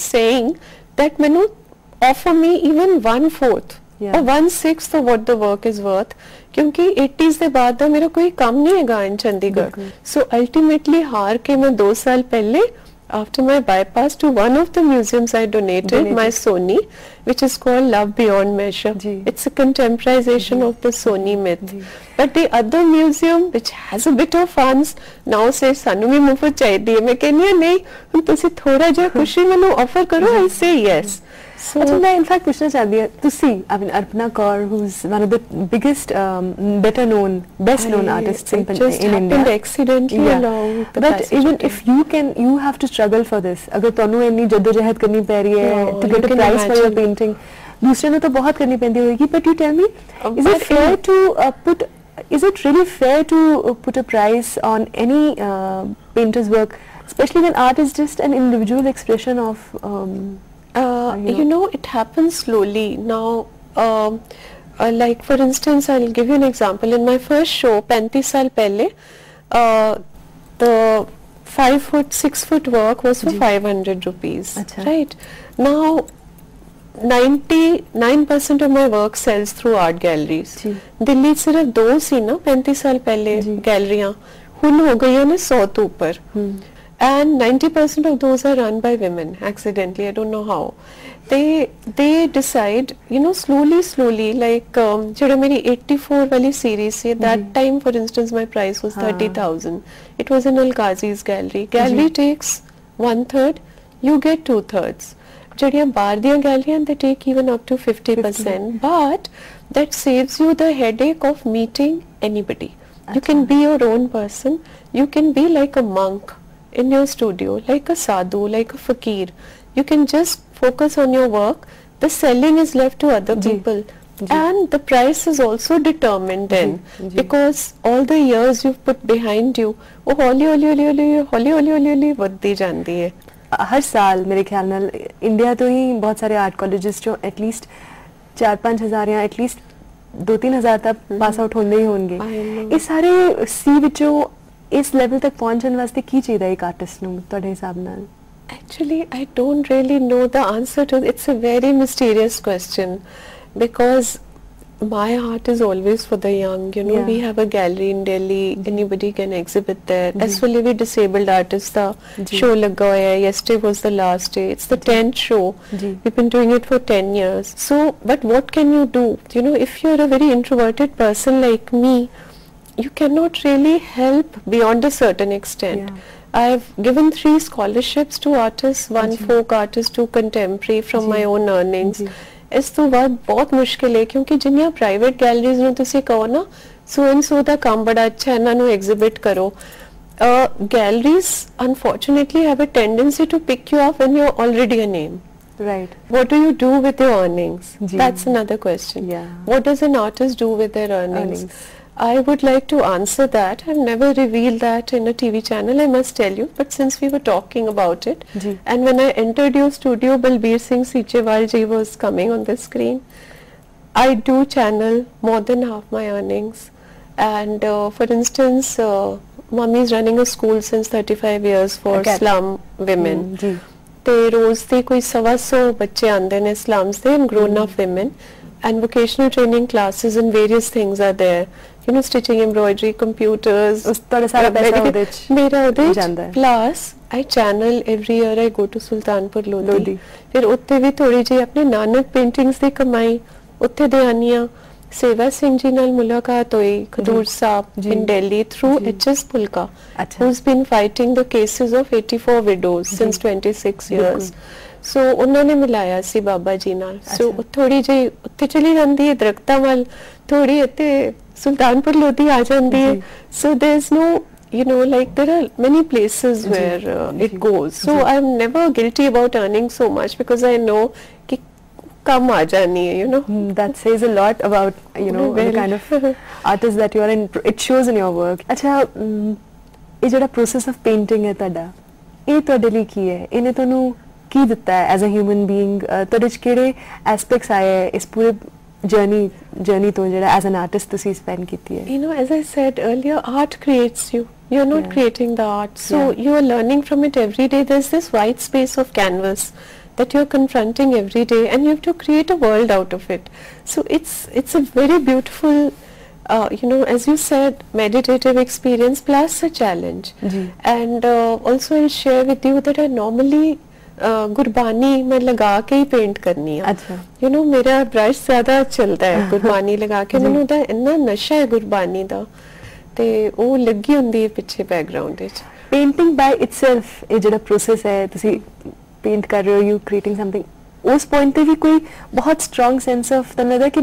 saying that मैंने offer me even 1/4 or 1/6 of what the work is worth, क्योंकि 80s के बाद मेरा कोई काम नहीं है इन चंडीगढ़. So ultimately हार के मैं 2 साल पहले after my bypass to one of the museums I donated my Sony, which is called Love Beyond Measure. It's a contemporization of the Sony myth. But the other museum which has a bit of funds now says सानू भी मुफ्त चाहिए. मैं कहनी नहीं तुसी थोड़ा जिहा खुशी मैनू offer करो. I say yes. So मैं in fact पूछना चाहती हूँ तुसी I mean Arpana Kaur, who's one of the biggest better known best known artists in India, accidentally along the but even if you have to struggle for this, अगर तोनू इतनी जद्दोजहद करनी पड़ रही है to get a prize for your painting, दूसरे ने तो बहुत करनी पड़ती होगी. But you tell me, is it fair to is it really fair to put a price on any painter's work, especially when art is just an individual expression of you know, it happens slowly now. Like for instance, I'll give you an example. In my first show 35 साल पहले the 5 foot 6 foot work was for 500 rupees. Right now 99% of my work sells through art galleries. Delhi सिर्फ 2 सी ना 35 साल पहले गैलरियां, हुन हो गई है 100 तो ऊपर. And 90% of those are run by women accidentally. I don't know how. They decide, you know, slowly like जड़ा मेरी 84 वाली series है, that time for instance my price was 30,000. It was in Al-Ghazi's gallery. Gallery takes 1/3, you get 2/3. जड़ियाँ बाहर दियाँ galleries they take even up to 50%. But that saves you the headache of meeting anybody. You can be your own person. You can be like a monk in your studio, like a sadhu, like a fakir. You can just focus on your work. The selling is left to other people. And the price is also determined then, because all the years you've put behind you, वो हौली बढ़ती जाती है. हर साल मेरे ख्याल में India तो ही बहुत सारे आर्ट कॉलेजेस जो एटलीस्ट 4-5 हज़ार या एटलीस्ट 2-3 हज़ार तक पास आउट होंगे ही होंगे. इस सारे सी विचों इस लेवल तक पहुंचने वास्ते की चाहिए एक आर्टिस्ट ਨੂੰ ਤੁਹਾਡੇ ਹਿਸਾਬ ਨਾਲ? Actually I don't really know the answer to it. It's a very mysterious question, because my heart is always for the young, you know. We have a gallery in Delhi, anybody can exhibit there. Actually we disabled artists का show लगा हुआ है. Yesterday was the last day. It's the 10th show. We've been doing it for 10 years. So but what can you do, you know, if you're a very introverted person like me, you cannot really help beyond a certain extent. I've given 3 scholarships to artists, 1 folk artist, 2 contemporary from my own earnings. इस तो बात बहुत मुश्किल है, क्योंकि जिन्हें private galleries ਨੂੰ ਤੁਸੀਂ ਕਹੋ ਨਾ so and so ਦਾ ਕੰਮ ਬੜਾ ਅੱਛਾ ਹੈ, ਇਹਨਾਂ ਨੂੰ ਐਗਜ਼ਿਬਿਟ ਕਰੋ. Galleries unfortunately have a tendency to pick you up when you're already a name. Right. What do you do with your earnings? That's another question. What does an artist do with their earnings? I would like to answer that. I've never revealed that in a TV channel, I must tell you. But since we were talking about it, and when I entered your studio, Balbir Singh Seechewal ji was coming on the screen. I do channel more than half my earnings. And for instance, Mummy is running a school since 35 years for slum women. Te roz de koi 125 bacche aande ne slums de, and grown up women. And vocational training classes and various things are there. You know, stitching, embroidery, computers. Plus, I channel every year. I go to Sultanpur Lodi. फिर उत्ते भी थोड़ी जी अपने Nanak paintings दी कमाई उत्ते दे आनिया. सेवा सिंह जी नाल मुलाकात हुई, खदूर साहब in Delhi through H.S. Pulka, who's been fighting the cases of 84 widows since 26 years. So उन्होंने मिलाया सी बाबा जी नाल. So थोड़ी जी उत्ते चली जाती है दरख्तां वाल, थोड़ी इत्ते सुल्तानपुर लोधी आ जाती है. So there's no, you know, like there are many places where it goes. So I'm never guilty about earning so much, because I know कि कम आ जानी है, you know. That says a lot about, you know, the kind of artist that you are in. It shows in your work. अच्छा, ये जो process of painting है ताड़ा, ये तो डेली की है. इन्हें तो नु की दिता है as a human being. तो डिच केरे aspects आए इस पूरे journey तो जरा as an artist तो सी spend किती है. You know, as I said earlier, art creates you. You're not creating the art. So you are learning from it every day. There's this white space of canvas that you're confronting every day, and you have to create a world out of it. So it's a very beautiful, you know, as you said, meditative experience plus a challenge. And also I'll share with you that I normally Gurbani मैं लगा के ही paint करनी है. You know मेरा brush ज्यादा चलता है गुरबानी लगा के. मैंने ਉਹਦਾ ਇੰਨਾ ਨਸ਼ਾ ਹੈ ਗੁਰਬਾਨੀ ਦਾ ਤੇ ਉਹ ਲੱਗੀ ਹੁੰਦੀ ਹੈ ਪਿੱਛੇ ਬੈਕਗ੍ਰਾਉਂਡ ਵਿੱਚ. ਪੇਂਟਿੰਗ ਬਾਈ ਇਟਸੈਲਫ ਇਹ ਜਿਹੜਾ ਪ੍ਰੋਸੈਸ ਹੈ ਤੁਸੀਂ ਪੇਂਟ ਕਰ ਰਹੇ ਹੋ, ਯੂ ਕ੍ਰੀਏਟਿੰਗ ਸਮਥਿੰਗ, ਉਸ ਪੁਆਇੰਟ ਤੇ ਵੀ ਕੋਈ ਬਹੁਤ ਸਟਰੋਂਗ ਸੈਂਸ ਆਫ ਤੁਹਾਨੂੰ ਲੱਗਦਾ ਕਿ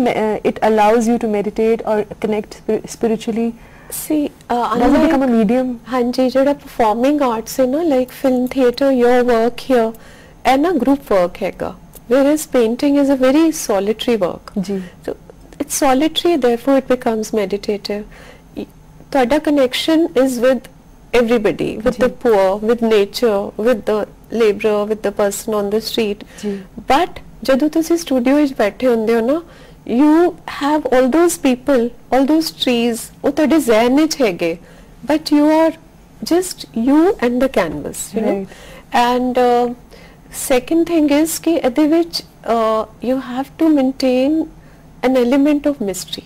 ਇਟ ਅਲਾਉਜ਼ ਯੂ ਟੂ ਮੈਡੀਟੇਟ ਔਰ connect ਸਪਿਰਿਚੁਅਲੀ? See, does it become a medium? हाँ जी, जो performing arts है ना, like film, theatre, your work here, and a group work हैगा. Whereas painting is a very solitary work. Ji. So it's solitary, therefore it becomes meditative. ਤੁਹਾਡਾ connection is with everybody, with the poor, with nature, with the labourer, with the person on the street. Ji. But ਜਦੋਂ ਤੁਸੀਂ studio ਵਿੱਚ ਬੈਠੇ ਹੁੰਦੇ ਹੋ ਨਾ, you have all those people, all those trees, ਉਹ ਤੁਹਾਡੇ ਜ਼ਹਿਨ ਵਿੱਚ ਹੈਗੇ, but you are just you and the canvas, you know. And second thing is ਕਿ ਇਹਦੇ ਵਿੱਚ you have to maintain an element of mystery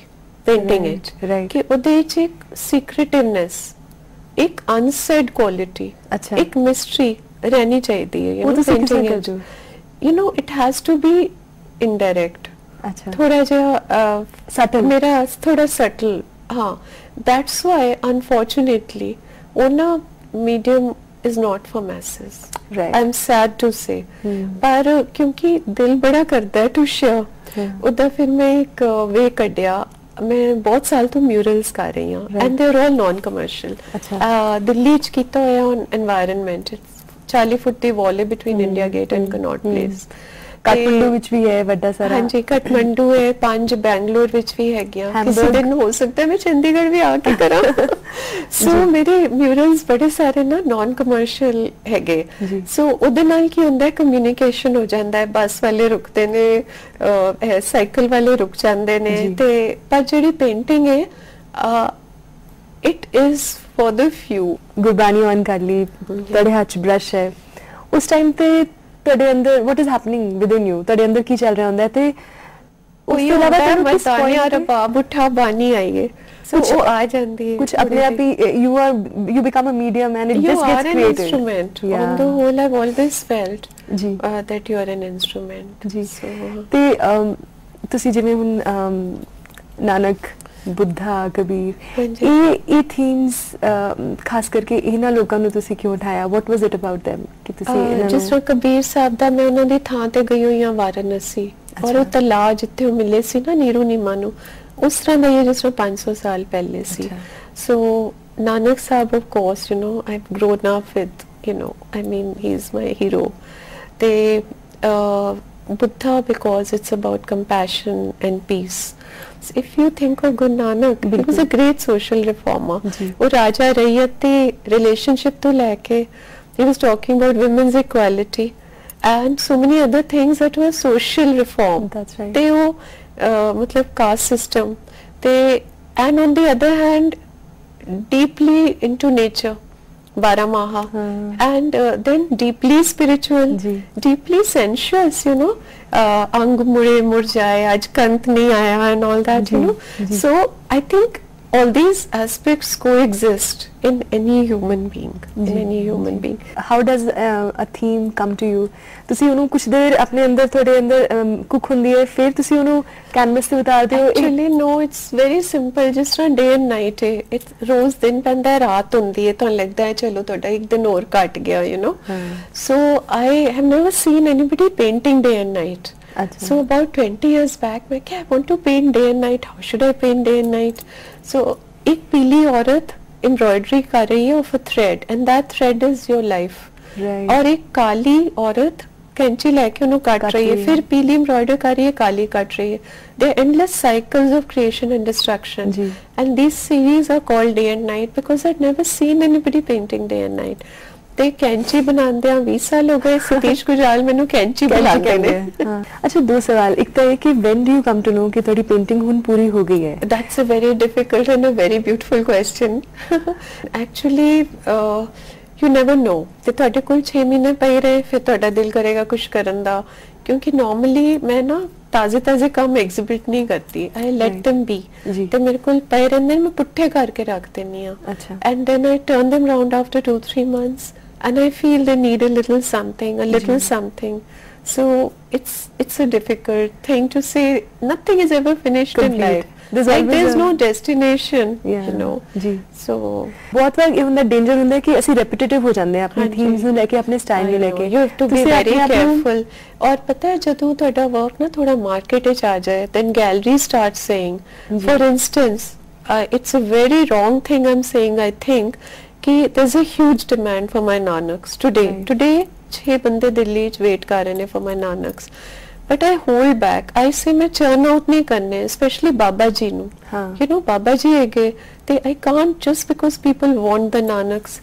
painting it, ਕਿ ਉਹਦੇ ਵਿੱਚ ਇੱਕ secretiveness, ਇੱਕ unsaid quality, ਇੱਕ mystery ਰਹਿਣੀ ਚਾਹੀਦੀ ਹੈ, you know, painting it. You know, it has to be indirect. थोड़ा जिहा सटल, मेरा थोड़ा सटल. हाँ, that's why unfortunately वो ना medium is not for masses. Right. I'm sad to say. पर क्योंकि दिल बड़ा करता है to share, उधर फिर मैं एक वे कढ़िया, मैं बहुत साल तो म्यूरल्स कर रही हूँ, and they're all non-commercial. Delhi च कीता होया on environment. 40 foot the wall है between India Gate and Connaught Place. Kathmandu ਵਿੱਚ ਵੀ ਹੈ ਵੱਡਾ ਸਾਰਾ. ਹਾਂਜੀ, ਕਾਠਮਾਂਡੂ ਹੈ, 5 ਬੈਂਗਲੌਰ ਵਿੱਚ ਵੀ ਹੈਗੀਆਂ. ਕਿਸੇ ਦਿਨ ਹੋ ਸਕਦਾ ਮੈਂ ਚੰਡੀਗੜ੍ਹ ਵੀ ਆ ਕੇ ਕਰਾਂ. ਸੋ ਮੇਰੇ ਮਿਊਰਲਸ ਬੜੇ ਸਾਰੇ ਨਾ ਨਾਨ ਕਮਰਸ਼ੀਅਲ ਹੈਗੇ. ਸੋ ਉਹਦੇ ਨਾਲ ਕੀ ਹੁੰਦਾ ਹੈ, ਕਮਿਊਨੀਕੇਸ਼ਨ ਹੋ ਜਾਂਦਾ ਹੈ. ਬੱਸ ਵਾਲੇ ਰੁਕਦੇ ਨੇ, ਸਾਈਕਲ ਵਾਲੇ ਰੁਕ ਜਾਂਦੇ ਨੇ, ਤੇ ਪਰ ਜਿਹੜੀ ਪੇਂਟਿੰਗ ਹੈ it is for the few. Gurbani on ਕਰ ਲਈ, ਤੁਹਾਡੇ ਹੱਥ 'ਚ ਬ੍ਰਸ਼ ਹੈ, ਉਸ ਟਾਈਮ ਤੇ ਤੁਹਾਡੇ ਅੰਦਰ what is happening within you, ਤੁਹਾਡੇ ਅੰਦਰ ਕੀ ਚੱਲ ਰਿਹਾ ਹੁੰਦਾ ਹੈ, ਤੇ ਉਸ ਤੋਂ ਇਲਾਵਾ ਤੁਹਾਨੂੰ ਕੁਝ ਪੁਆਇੰਟ ਰਬਾਬ ਉਠਾ ਬਾਣੀ ਆਈ ਹੈ, ਸੋ ਉਹ ਆ ਜਾਂਦੀ ਹੈ ਕੁਝ ਆਪਣੇ ਆਪ ਹੀ. you become a medium and it just gets created. You are an instrument. On the whole I've always felt that you are an instrument. ਜੀ. ਤੇ ਤੁਸੀਂ ਜਿਵੇਂ ਹੁਣ ਨਾਨਕ, बुद्धा, कबीर, ये themes खास करके इन्हां लोकां नूं तुसीं क्यों उठाया? What was it about them कि तुसीं जिस तरह कबीर साहब दा मैं उन्हां दी थां ते गई होई हां वाराणसी, और ਉਹ ਤਲਾਅ ਜਿੱਥੇ ਉਹ ਮਿਲੇ ਸੀ ਨਾ ਨੀਰੂ ਨੀਮਾ ਨੂੰ, ਉਸ ਤਰ੍ਹਾਂ ਦਾ ਹੀ ਜਿਸ ਤਰ੍ਹਾਂ 500 ਸਾਲ ਪਹਿਲੇ ਸੀ. So Nanak Sahib, of course, you know, I've grown up with, you know, I mean he's my hero. They Buddha, because it's about compassion and peace. So if you think of Guru Nanak, he was a great social reformer. वो राजा रैयत ते relationship तो लेके, he was talking about women's equality and so many other things that were social reform. That's right. ते वो मतलब caste system ते, and on the other hand deeply into nature, Baramaha, and then deeply spiritual, deeply sensuous, you know, ang mure murjaye, aaj kant nahi aaya, and all that, you know. So I think all these aspects coexist in any human being, in any human being. How does a theme come to you? ਤੁਸੀਂ ਉਹਨੂੰ ਕੁਝ ਦੇਰ ਆਪਣੇ ਅੰਦਰ, ਤੁਹਾਡੇ ਅੰਦਰ cook ਹੁੰਦੀ ਹੈ, ਫਿਰ ਤੁਸੀਂ ਉਹਨੂੰ ਕੈਨਵਸ ਤੇ ਉਤਾਰਦੇ ਹੋ? Actually no, it's very simple, ਜਿਸ ਤਰ੍ਹਾਂ day and night ਹੈ. It's ਰੋਜ਼ ਦਿਨ ਪੈਂਦਾ ਹੈ, ਰਾਤ ਹੁੰਦੀ ਹੈ, ਤੁਹਾਨੂੰ ਲੱਗਦਾ ਹੈ ਚਲੋ ਤੁਹਾਡਾ ਇੱਕ ਦਿਨ ਹੋਰ ਘਟ ਗਿਆ, you know. So I have never seen anybody painting day and night. So about 20 years back मैं क्या, I want to paint day and night, how should I paint day and night? So एक पीली औरत embroidery कर रही है of a thread, and that thread is your life. और एक काली औरत कैंची लेके उन्हें काट रही है, फिर पीली एम्ब्रॉयडरी कर रही है, काली काट रही है. There are endless cycles of creation and destruction, and these series are called day and night because I'd never seen anybody painting day and night. ਤੇ ਕੈਂਚੀ ਬਣਾਉਂਦੇ ਆ 20 ਸਾਲ ਹੋ ਗਏ, ਸਤੀਸ਼ ਗੁਜਰਾਲ ਮੈਨੂੰ ਕੈਂਚੀ ਬੁਲਾਉਂਦੇ ਨੇ. ਅੱਛਾ, ਦੋ ਸਵਾਲ. ਇੱਕ ਤਾਂ ਇਹ ਕਿ when do you come to know ਕਿ ਤੁਹਾਡੀ ਪੇਂਟਿੰਗ ਹੁਣ ਪੂਰੀ ਹੋ ਗਈ ਹੈ? That's a very difficult and a very beautiful question. Actually, you never know ਤੇ ਤੁਹਾਡੇ ਕੋਲ 6 ਮਹੀਨੇ ਪਏ ਰਹੇ ਫਿਰ ਤੁਹਾਡਾ ਦਿਲ ਕਰੇਗਾ ਕੁਝ ਕਰਨ ਦਾ ਕਿਉਂਕਿ ਨਾਰਮਲੀ ਮੈਂ ਨਾ ਤਾਜ਼ੇ ਕੰਮ ਐਗਜ਼ਿਬਿਟ ਨਹੀਂ ਕਰਤੀ ਆਈ ਲੈਟ them be ਤੇ ਮੇਰੇ ਕੋਲ ਪਏ ਰਹਿੰਦੇ ਮੈਂ ਪੁੱਠੇ ਕਰਕੇ ਰੱਖ ਦਿੰਨੀ ਆ and then I turn them round after 2-3 months and I feel they need a little something so it's a difficult thing to say. Nothing is ever finished in life. There's no destination, you know. So बहुत बार even the danger ਹੁੰਦਾ है कि ਅਸੀਂ repetitive ਹੋ ਜਾਂਦੇ ਆ ਆਪਣੇ themes ਨੂੰ ਲੈ ਕੇ ਆਪਣੇ style ਨੂੰ ਲੈ ਕੇ. You have to be very careful. और पता है ਜਦੋਂ ਤੁਹਾਡਾ work ਨਾ ਥੋੜਾ market ਵਿੱਚ ਆ ਜਾਏ then gallery starts saying for instance it's a very wrong thing I'm saying I think कि there's a huge demand for my nanaks today 6 ਬੰਦੇ ਦਿੱਲੀ ਚ ਵੇਟ ਕਰ ਰਹੇ ਨੇ for my nanaks but I hold back. I say मैं churn out नहीं करने especially बाबा जी नु you know बाबा जी हैगे they I can't just because people want the nanaks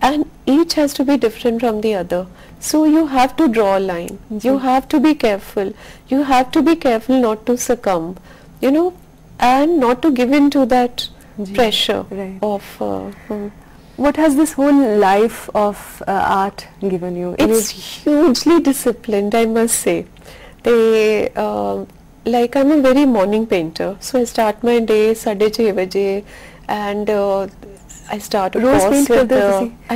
and each has to be different from the other so you have to draw a line. You have to be careful not to succumb, you know, and not to give in to that pressure of what has this whole life of art given you? It's hugely disciplined, I must say. They like I'm a very morning painter, so I start my day 6:30 baje and I start a course with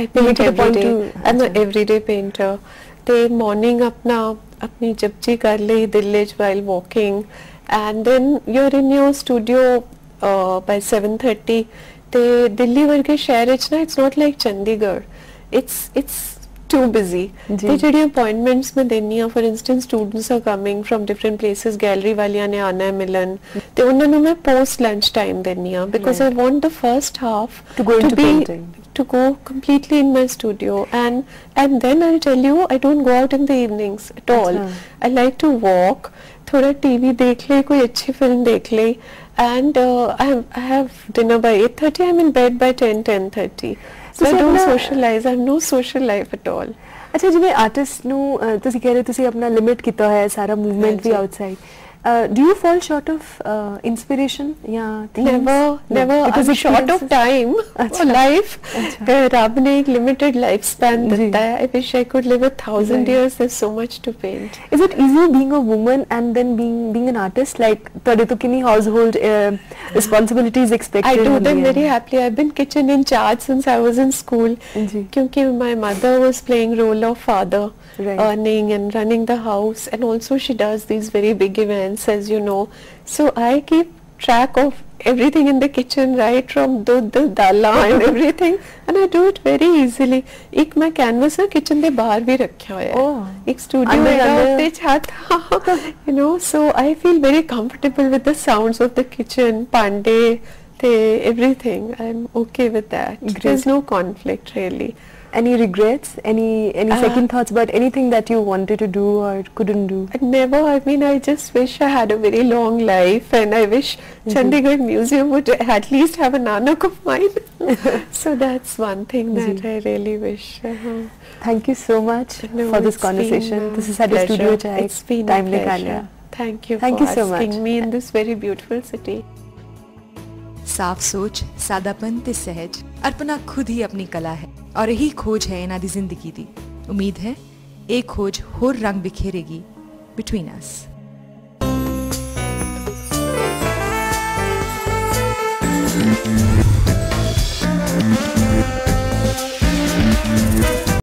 I paint every day. I'm an everyday painter. They morning apni japji kar li Delhi while walking and then you're in your studio by 7:30. ਤੇ ਦਿੱਲੀ ਵਰਗੇ ਸ਼ਹਿਰ ਵਿੱਚ ਨਾ it's not like Chandigarh it's too busy ਤੇ ਜਿਹੜੀ appointments ਮੈਂ ਦਿੰਨੀ ਆ for instance students are coming firm different places gallery ਵਾਲਿਆਂ ਨੇ ਆਣਾ ਹੈ ਮਿਲਣ ਤੇ ਉਹਨਾਂ ਨੂੰ ਮੈਂ ਪੋਸਟ ਲੰਚ ਟਾਈਮ ਦਿੰਨੀ ਆ because I want the first half to go completely in my studio and then I'll tell you I don't go out in the evenings at all. I like to walk, thoda TV dekh le, koi achhi film dekh le and I have dinner by 8:30. I'm in bed by 10:30. So I don't socialize. I have no social life at all. अच्छा जिवें artist ਨੂੰ ਤੁਸੀਂ ਕਹਿ ਰਹੇ ਤੁਸੀਂ ਆਪਣਾ limit ਕੀਤਾ ਹੋਇਆ ਹੈ ਸਾਰਾ ਮੂਵਮੈਂਟ ਵੀ outside do you fall short of inspiration never because I'm short of time for life रब ने एक limited lifespan दिता है I wish I could live 1,000 years there's so much to paint. Is it easy being a woman and then being an artist like ਤੁਹਾਡੇ ਤੋਂ ਕਿੰਨੀ household responsibilities expected? I do them very happily. I've been kitchen in charge since I was in school क्योंकि my mother was playing role of father earning and running the house and also she does these very big events as you know so I keep track of everything in the kitchen right from the dala and everything and I do it very easily. एक मैं canvas है kitchen के बाहर भी रखा हुआ है एक studio है उसपे छत you know so I feel very comfortable with the sounds of the kitchen pande everything. I'm okay with that. There's no conflict really. Any regrets? Any second thoughts about anything that you wanted to do or couldn't do? Never. I mean, I just wish I had a very long life, and I wish Chandigarh Museum would at least have a Nanak of mine. So that's one thing that I really wish. Thank you so much for this conversation. This is at the studio. It's been a pleasure. Thank you for asking me in this very beautiful city. ਸਾਫ ਸੋਚ ਸਾਦਾਪਨ ਤੇ ਸਹਿਜ ਅਰਪਣਾ ਖੁਦ ਹੀ ਆਪਣੀ ਕਲਾ ਹੈ ਔਰ ਇਹੀ ਖੋਜ ਹੈ ਇਹਨਾਂ ਦੀ ਜ਼ਿੰਦਗੀ ਦੀ ਉਮੀਦ ਹੈ ਇਹ ਖੋਜ ਹੋਰ ਰੰਗ ਬਿਖੇਰੇਗੀ ਬਿਟਵੀਨ ਅਸ